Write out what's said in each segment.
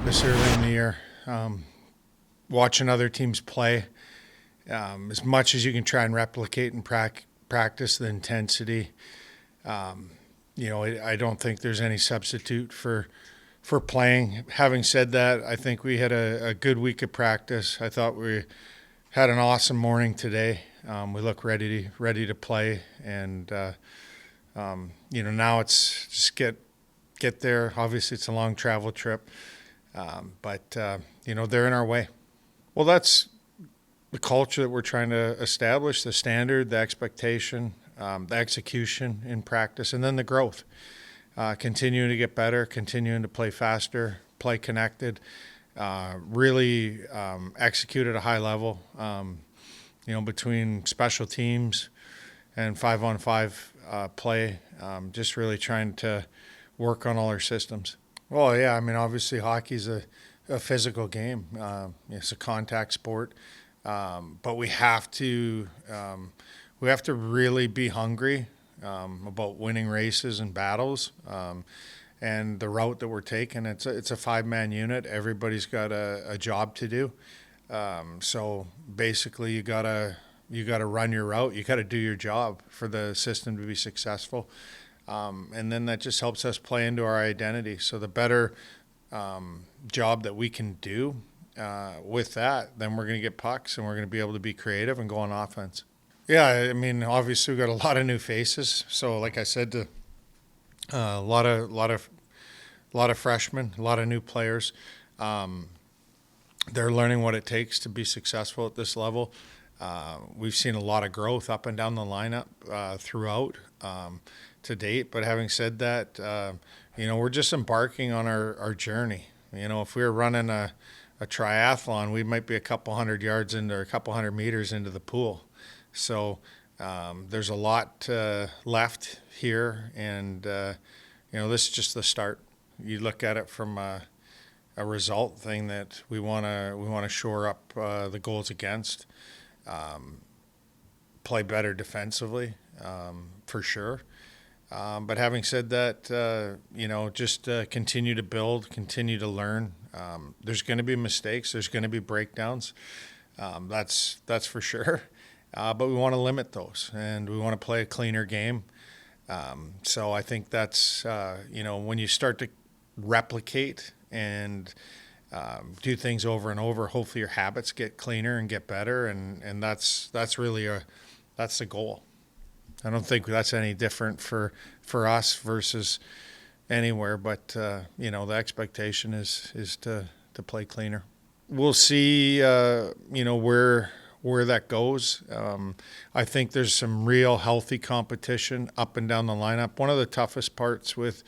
this early in the year. Watching other teams play, as much as you can try and replicate and practice the intensity. I don't think there's any substitute for playing. Having said that, I think we had a good week of practice. I thought we had an awesome morning today. We look ready to play, and now it's just get there. Obviously, it's a long travel trip, but they're in our way. Well, that's the culture that we're trying to establish, the standard, the expectation, the execution in practice, and then the growth. Continuing to get better, continuing to play faster, play connected, really execute at a high level, between special teams and 5-on-5 play, just really trying to work on all our systems. Well, yeah, obviously hockey's a physical game. It's a contact sport, but we have to really be hungry about winning races and battles, and the route that we're taking. It's a 5-man unit. Everybody's got a job to do. So basically, you gotta run your route. You gotta do your job for the system to be successful, and then that just helps us play into our identity. So the better job that we can do with that, then we're going to get pucks and we're going to be able to be creative and go on offense. Yeah, obviously we've got a lot of new faces. So like I said, a lot of freshmen, a lot of new players. They're learning what it takes to be successful at this level. We've seen a lot of growth up and down the lineup throughout to date. But having said that, we're just embarking on our journey. If we were running a triathlon, we might be a couple hundred yards into, or a couple hundred meters into the pool. So there's a lot left here, and this is just the start. You look at it from a result thing that we want to shore up the goals against, play better defensively, for sure. But having said that, just continue to build, continue to learn. There's going to be mistakes. There's going to be breakdowns. That's for sure. But we want to limit those, and we want to play a cleaner game. So I think that's, when you start to replicate and do things over and over, hopefully your habits get cleaner and get better, and that's really that's the goal. I don't think that's any different for us versus anywhere, but the expectation is to play cleaner. We'll see, where that goes. I think there's some real healthy competition up and down the lineup. One of the toughest parts with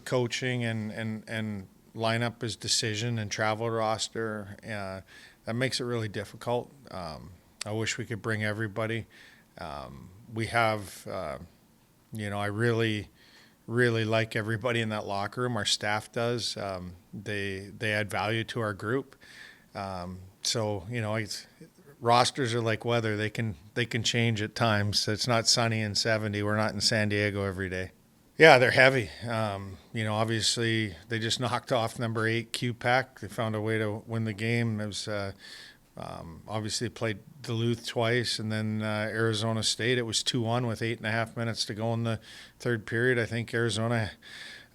coaching and lineup is decision and travel roster. That makes it really difficult. I wish we could bring everybody. We have, I really like everybody in that locker room. Our staff does. They add value to our group. Rosters are like weather. They can change at times. It's not sunny and 70. We're not in San Diego every day. Yeah, they're heavy. Obviously they just knocked off number 8 QPAC. They found a way to win the game. It was obviously played Duluth twice, and then Arizona State. It was 2-1 with 8.5 minutes to go in the third period. I think Arizona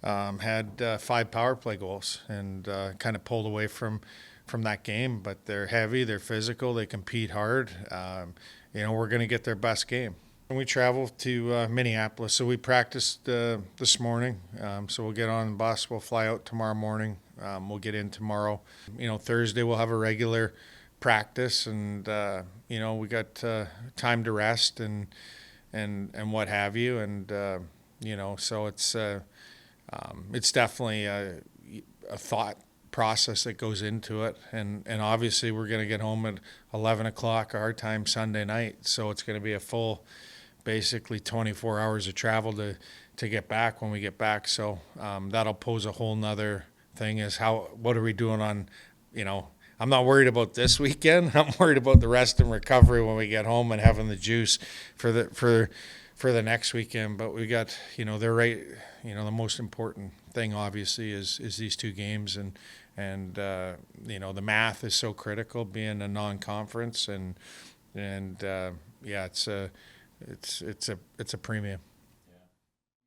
had 5 power play goals and kind of pulled away from that game. But they're heavy, they're physical, they compete hard. We're going to get their best game. And we travel to Minneapolis, so we practiced this morning. So we'll get on the bus, we'll fly out tomorrow morning. We'll get in tomorrow. Thursday we'll have a regular practice, and we got time to rest and what have you, and so it's definitely a thought process that goes into it, and obviously we're going to get home at 11 o'clock our time Sunday night, so it's going to be a full basically 24 hours of travel to get back when we get back. So that'll pose a whole nother thing, is what are we doing on, I'm not worried about this weekend. I'm worried about the rest and recovery when we get home and having the juice for the next weekend. But we got, they're right. The most important thing obviously is these 2 games, and the math is so critical being a non-conference, and yeah, it's a premium.